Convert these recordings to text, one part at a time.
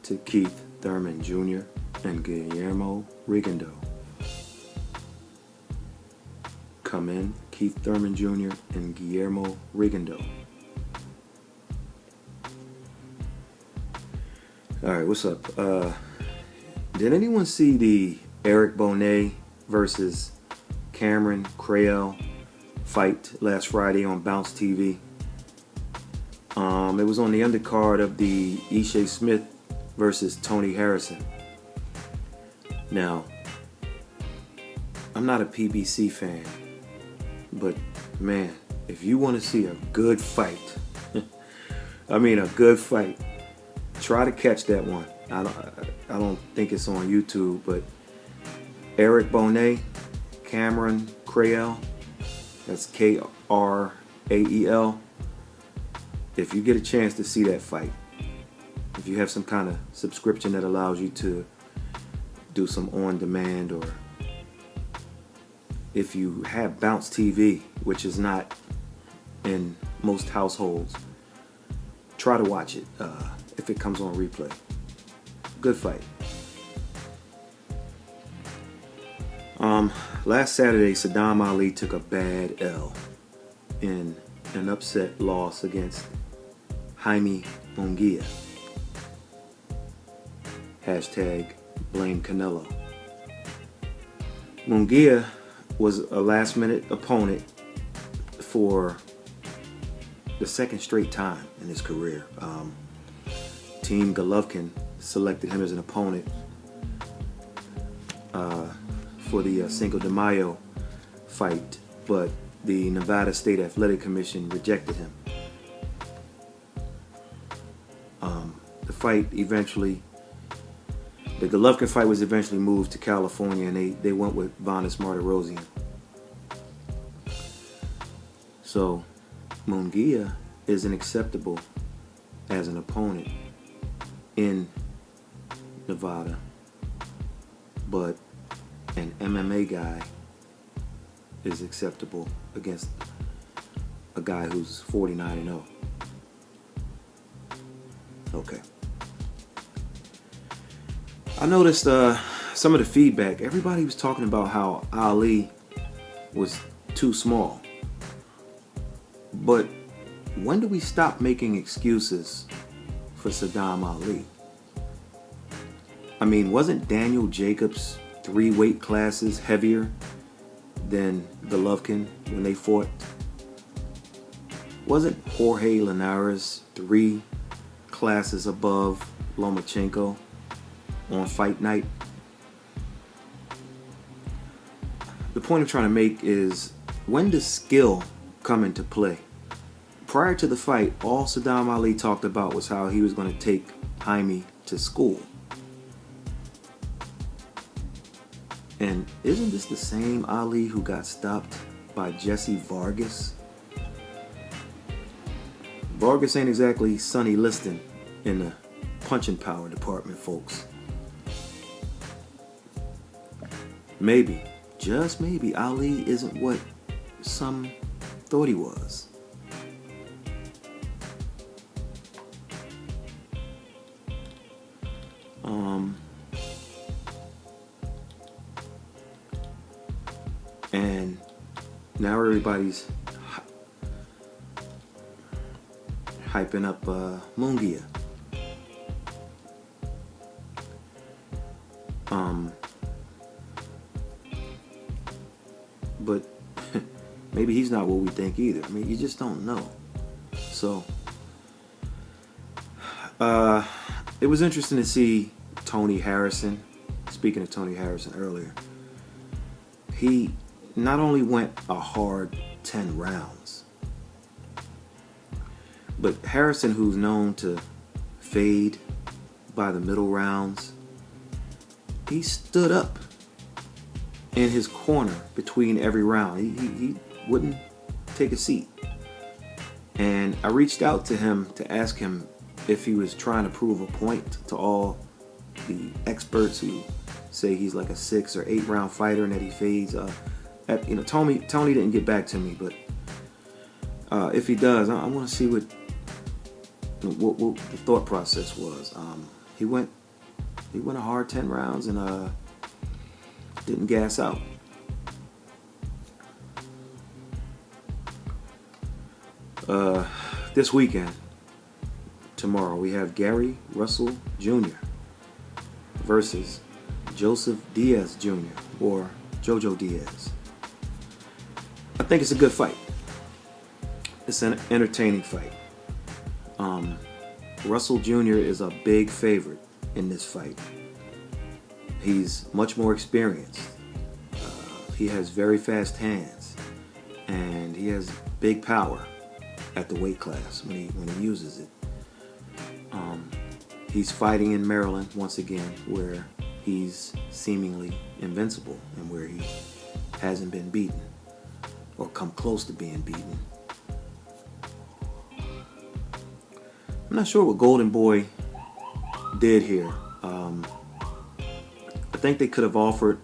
to Keith Thurman Jr. and Guillermo Rigondeaux. Come in, Keith Thurman Jr. and Guillermo Rigondeaux. Alright, what's up? Did anyone see the Eric Bonet versus Cameron Creel fight last Friday on Bounce TV? It was on the undercard of the Ishe Smith versus Tony Harrison. Now, I'm not a PBC fan, but man, if you want to see a good fight, I mean a good fight, try to catch that one. I don't think it's on YouTube, but Eric Bonet, Cameron Creel, that's Krael. If you get a chance to see that fight, if you have some kind of subscription that allows you to do some on-demand, or if you have Bounce TV, which is not in most households, try to watch it if it comes on replay. Good fight. Last Saturday, SADAM Ali took a bad L in an upset loss against Jaime Munguia. Hashtag blame Canelo. Munguia was a last-minute opponent for the second straight time in his career. Team Golovkin selected him as an opponent for the Cinco de Mayo fight, but the Nevada State Athletic Commission rejected him. The Golovkin fight was eventually moved to California, and they went with Vanes Martirosyan. So Munguia isn't acceptable as an opponent in Nevada, but an MMA guy is acceptable against a guy who's 49-0. Okay. I noticed some of the feedback. Everybody was talking about how Ali was too small. But when do we stop making excuses for SADAM Ali? I mean, wasn't Daniel Jacobs 3 weight classes heavier than Golovkin when they fought? Wasn't Jorge Linares 3 classes above Lomachenko on fight night? The point I'm trying to make is, when does skill come into play? Prior to the fight, all SADAM Ali talked about was how he was going to take Jaime to school. And isn't this the same Ali who got stopped by Jesse Vargas? Vargas ain't exactly Sonny Liston in the punching power department, folks. Maybe, just maybe, Ali isn't what some thought he was. And now everybody's hyping up Munguia. But maybe he's not what we think either. I mean, you just don't know. So it was interesting to see Tony Harrison. Speaking of Tony Harrison earlier, he not only went a hard 10 rounds, but Harrison, who's known to fade by the middle rounds, he stood up in his corner between every round. He wouldn't take a seat. And I reached out to him to ask him if he was trying to prove a point to all the experts who say he's like a 6 or 8 round fighter and that he fades. Tony didn't get back to me, but if he does, I want to see what the thought process was. he went a hard 10 rounds and didn't gas out. This weekend, tomorrow, we have Gary Russell Jr. versus Joseph Diaz Jr. or JoJo Diaz. I think it's a good fight. It's an entertaining fight. Russell Jr. is a big favorite in this fight. He's much more experienced. He has very fast hands, and he has big power at the weight class when he uses it. He's fighting in Maryland once again, where he's seemingly invincible and where he hasn't been beaten or come close to being beaten. I'm not sure what Golden Boy did here. I think they could have offered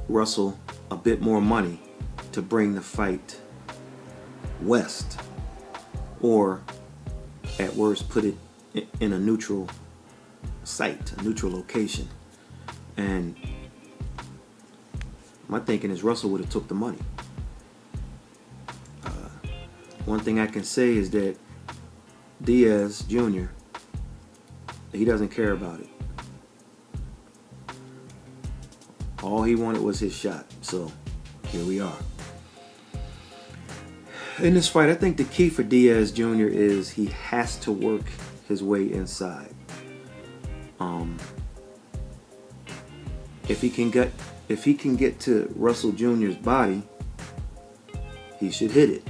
Russell a bit more money to bring the fight west, or at worst put it in a neutral site, a neutral location. And my thinking is Russell would have took the money. One thing I can say is that Diaz Jr., he doesn't care about it. All he wanted was his shot. So here we are. In this fight, I think the key for Diaz Jr. is he has to work his way inside. If he can get to Russell Jr.'s body, he should hit it.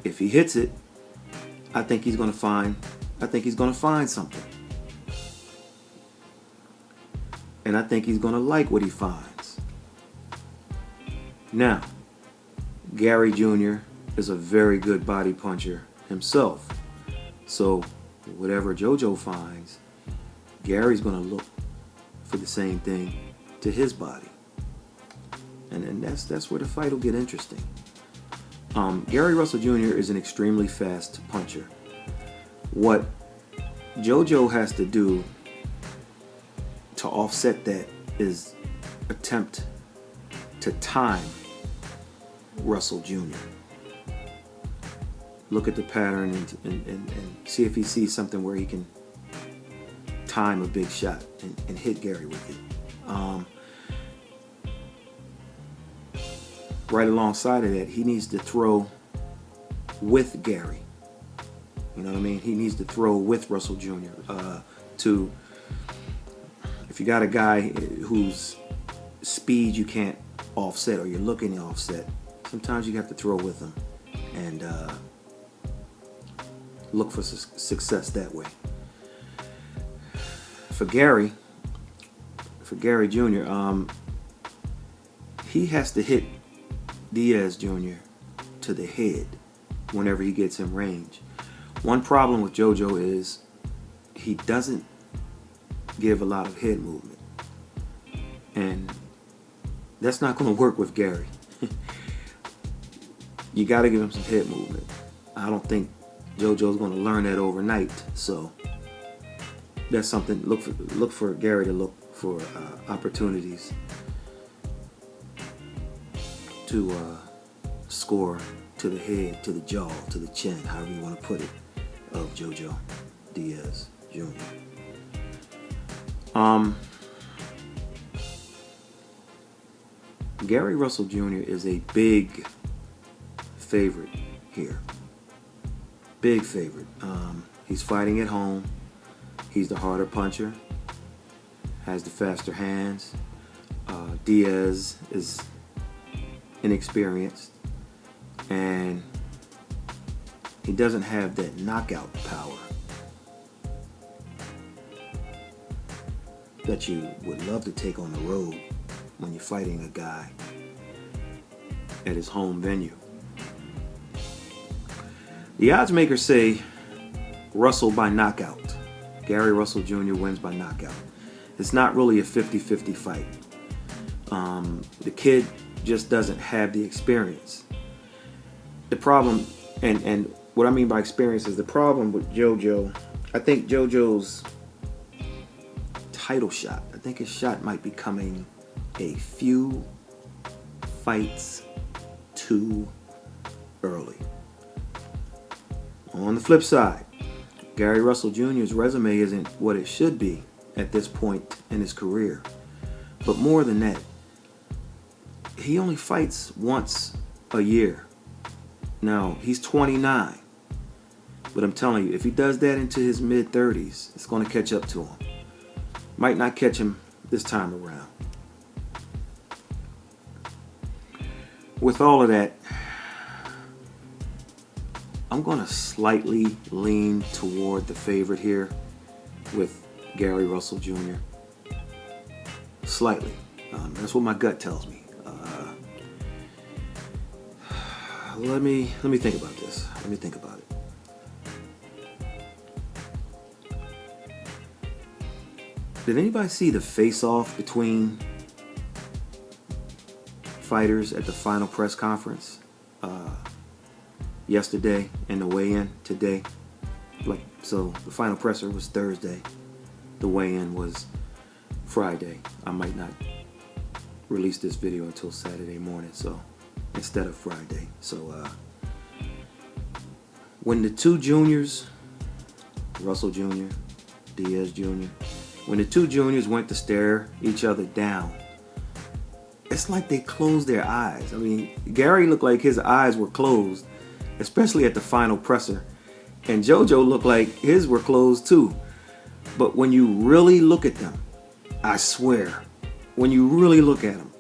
If he hits it, I think he's gonna find something. And I think he's gonna like what he finds. Now, Gary Jr. is a very good body puncher himself. So whatever JoJo finds, Gary's gonna look for the same thing to his body. And that's where the fight will get interesting. Gary Russell Jr. is an extremely fast puncher. What JoJo has to do to offset that is attempt to time Russell Jr. Look at the pattern and see if he sees something where he can time a big shot and hit Gary with it. Right alongside of that, he needs to throw with Gary. You know what I mean? He needs to throw with Russell Jr. If you got a guy whose speed you can't offset or you're looking to offset, sometimes you have to throw with him and look for success that way. For Gary Jr., he has to hit Diaz Jr. to the head whenever he gets in range. One problem with JoJo is he doesn't give a lot of head movement, and that's not going to work with Gary. You got to give him some head movement. I don't think JoJo's going to learn that overnight, so that's something. Look for Gary to look for opportunities to score to the head, to the jaw, to the chin, however you want to put it, of JoJo Diaz Jr. Gary Russell Jr. is a big favorite here. Big favorite. He's fighting at home. He's the harder puncher. Has the faster hands. Diaz is inexperienced, and he doesn't have that knockout power that you would love to take on the road when you're fighting a guy at his home venue. The odds makers say Russell by knockout. Gary Russell Jr. wins by knockout. It's not really a 50-50 fight. The kid just doesn't have the experience. The problem, and what I mean by experience is the problem with JoJo I think JoJo's title shot, I think his shot might be coming a few fights too early. On the flip side, Gary Russell Jr.'s resume isn't what it should be at this point in his career. But more than that, he only fights once a year. Now, he's 29. But I'm telling you, if he does that into his mid-30s, it's going to catch up to him. Might not catch him this time around. With all of that, I'm going to slightly lean toward the favorite here with Gary Russell Jr. Slightly. That's what my gut tells me. Let me think about this. Let me think about it. Did anybody see the face-off between fighters at the final press conference yesterday and the weigh-in today? So the final presser was Thursday. The weigh-in was Friday. I might not release this video until Saturday morning, so instead of Friday. So when the two juniors, Russell Jr., Diaz Jr., when the two juniors went to stare each other down, it's like they closed their eyes. I mean, Gary looked like his eyes were closed, especially at the final presser. And JoJo looked like his were closed too. But when you really look at them, I swear, when you really look at them,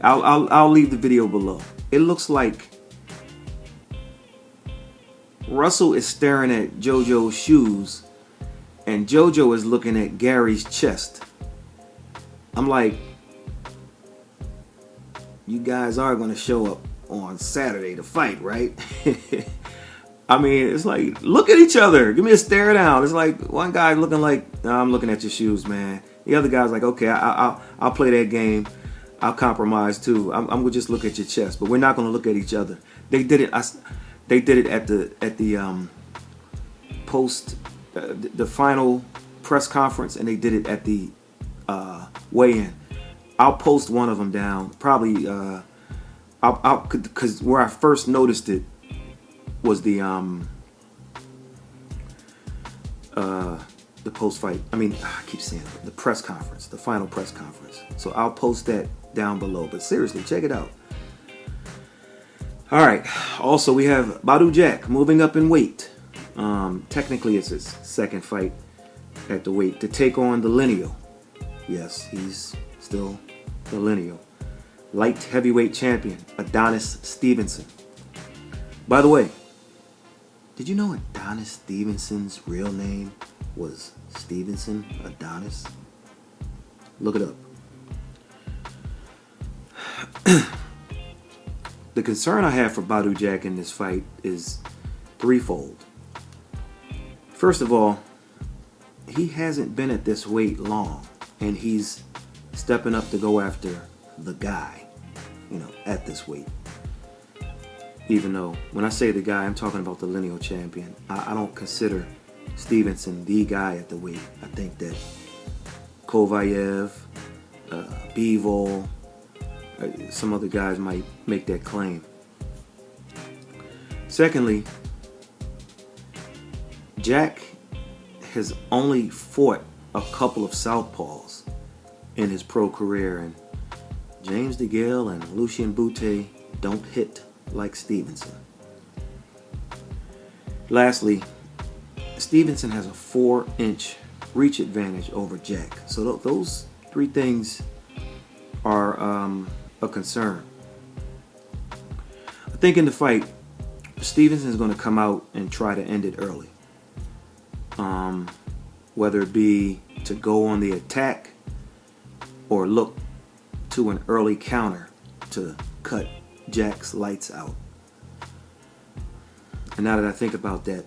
I'll leave the video below. It looks like Russell is staring at JoJo's shoes and JoJo is looking at Gary's chest. I'm like, you guys are going to show up on Saturday to fight, right? I mean, it's like, look at each other. Give me a stare down. It's like one guy looking like, nah, I'm looking at your shoes, man. The other guy's like, okay, I'll play that game. I'll compromise too. I'm gonna just look at your chest, but we're not gonna look at each other. They did it. They did it at the post the final press conference, and they did it at the weigh-in. I'll post one of them down. Probably because where I first noticed it was the post-fight. I mean, I keep saying it, the press conference, the final press conference. So I'll post that down below. But seriously, check it out. All right. Also, we have Badou Jack moving up in weight. Technically, it's his second fight at the weight to take on the lineal. Yes, he's still the lineal. Light heavyweight champion, Adonis Stevenson. By the way, did you know Adonis Stevenson's real name was Stevenson Adonis? Look it up. The concern I have for Badou Jack in this fight is threefold. First of all, he hasn't been at this weight long, and he's stepping up to go after the guy, at this weight. Even though, when I say the guy, I'm talking about the lineal champion. I don't consider Stevenson the guy at the weight. I think that Kovayev, Bivol, some other guys might make that claim. Secondly, Jack has only fought a couple of southpaws in his pro career, and James DeGale and Lucien Boutte don't hit like Stevenson. Lastly, Stevenson has a 4-inch reach advantage over Jack. So those three things are a concern. I think in the fight, Stevenson is going to come out and try to end it early. Whether it be to go on the attack or look to an early counter to cut Jack's lights out. And now that I think about that,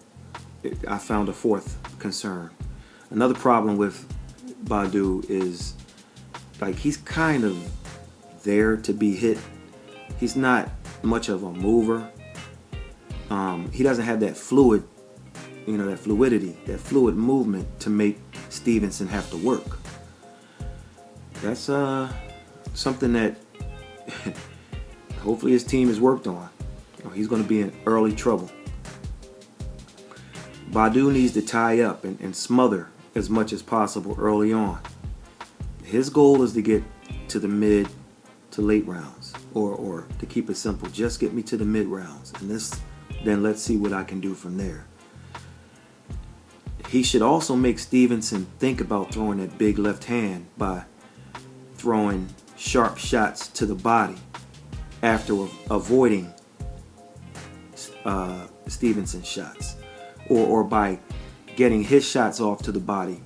I found a fourth concern. Another problem with Badou is, like, he's kind of there to be hit. He's not much of a mover. He doesn't have that fluid, that fluidity, that fluid movement to make Stevenson have to work. That's something that hopefully his team has worked on, or he's going to be in early trouble. Badu needs to tie up and smother as much as possible early on. His goal is to get to the mid to late rounds, or to keep it simple, just get me to the mid rounds, and then let's see what I can do from there. He should also make Stevenson think about throwing that big left hand by throwing sharp shots to the body after avoiding Stevenson's shots, or by getting his shots off to the body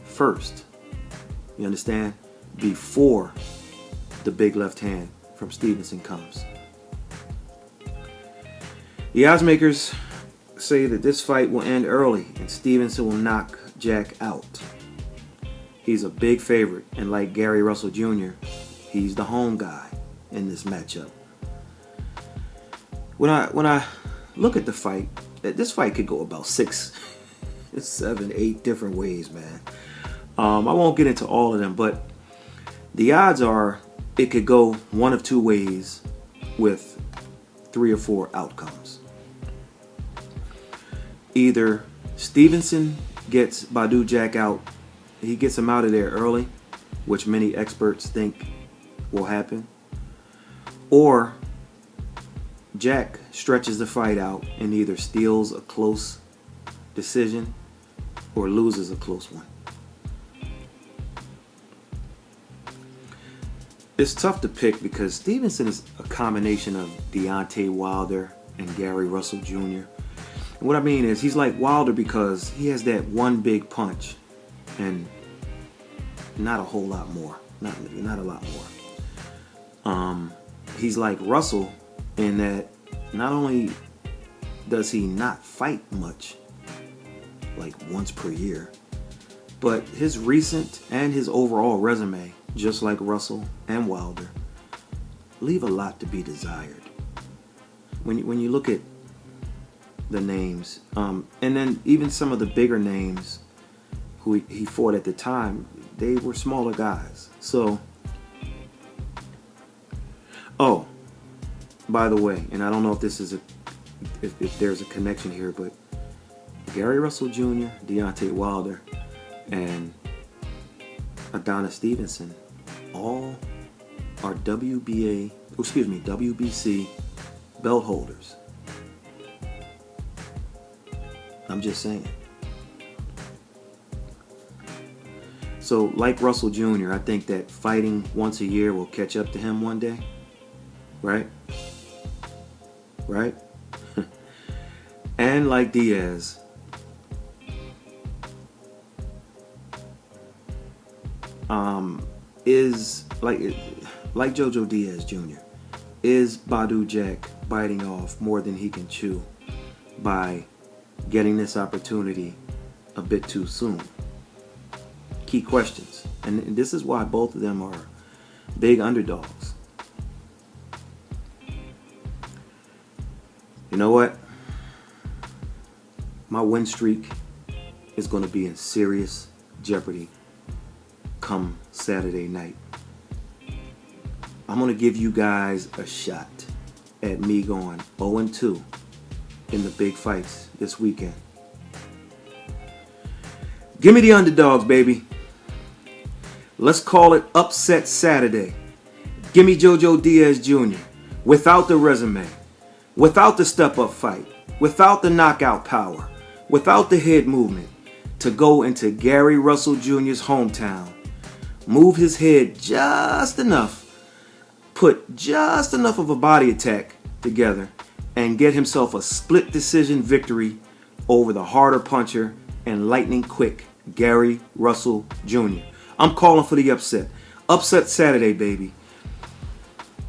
first. You understand? Before the big left hand from Stevenson comes. The odds makers say that this fight will end early and Stevenson will knock Jack out. He's a big favorite, and like Gary Russell Jr., he's the home guy in this matchup. When I look at the fight, this fight could go about 6, 7, 8 different ways, man. I won't get into all of them, but the odds are it could go one of two ways with 3 or 4 outcomes. Either Stevenson gets Badu Jack out, he gets him out of there early, which many experts think will happen, or Jack stretches the fight out and either steals a close decision or loses a close one. It's tough to pick because Stevenson is a combination of Deontay Wilder and Gary Russell Jr. And what I mean is he's like Wilder because he has that one big punch and not a whole lot more. Not a lot more. He's like Russell in that not only does he not fight much, like once per year, but his recent and his overall resume, just like Russell and Wilder, leave a lot to be desired. When you look at the names, and then even some of the bigger names who he fought at the time, they were smaller guys. So, oh, by the way, and I don't know if this is if there's a connection here, but Gary Russell Jr., Deontay Wilder, and Adonis Stevenson all are WBC belt holders. I'm just saying. So, like Russell Jr., I think that fighting once a year will catch up to him one day. Right? Right? And like Diaz, is like JoJo Diaz Jr., is Badu Jack biting off more than he can chew by getting this opportunity a bit too soon? Key questions. And this is why both of them are big underdogs. You know what? My win streak is going to be in serious jeopardy come Saturday night. I'm going to give you guys a shot at me going 0-2 in the big fights this weekend. Give me the underdogs, baby. Let's call it Upset Saturday. Give me JoJo Diaz Jr. without the resume, without the step-up fight, without the knockout power, without the head movement, to go into Gary Russell Jr.'s hometown, move his head just enough, put just enough of a body attack together, and get himself a split decision victory over the harder puncher and lightning quick Gary Russell Jr. I'm calling for the upset. Upset Saturday, baby.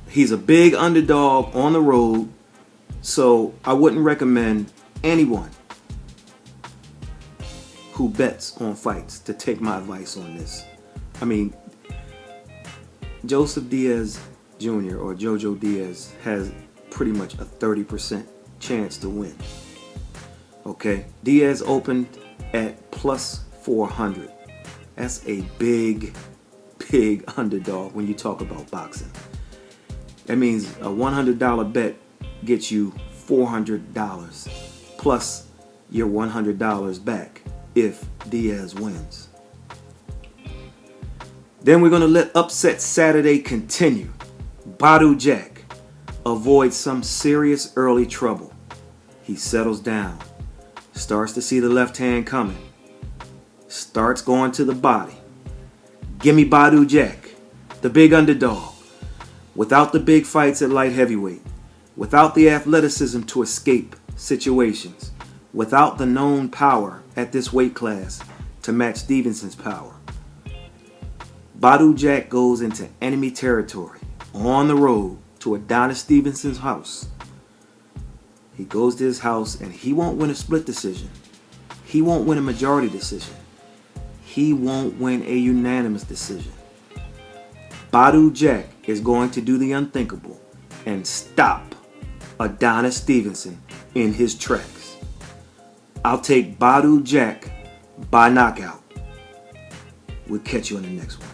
He's a big underdog on the road, so I wouldn't recommend anyone who bets on fights to take my advice on this. I mean, Joseph Diaz Jr. or JoJo Diaz has pretty much a 30% chance to win. Okay, Diaz opened at plus 400. That's a big underdog when you talk about boxing. That means a $100 bet gets you $400 plus your $100 back if Diaz wins. Then we're going to let Upset Saturday continue. Badu Jack avoids some serious early trouble. He settles down, starts to see the left hand coming, starts going to the body. Gimme Badu Jack, the big underdog. Without the big fights at light heavyweight, without the athleticism to escape situations, without the known power at this weight class to match Stevenson's power. Badu Jack goes into enemy territory on the road to Adonis Stevenson's house. He goes to his house and he won't win a split decision. He won't win a majority decision. He won't win a unanimous decision. Badu Jack is going to do the unthinkable and stop Adonis Stevenson in his tracks. I'll take Badu Jack by knockout. We'll catch you in the next one.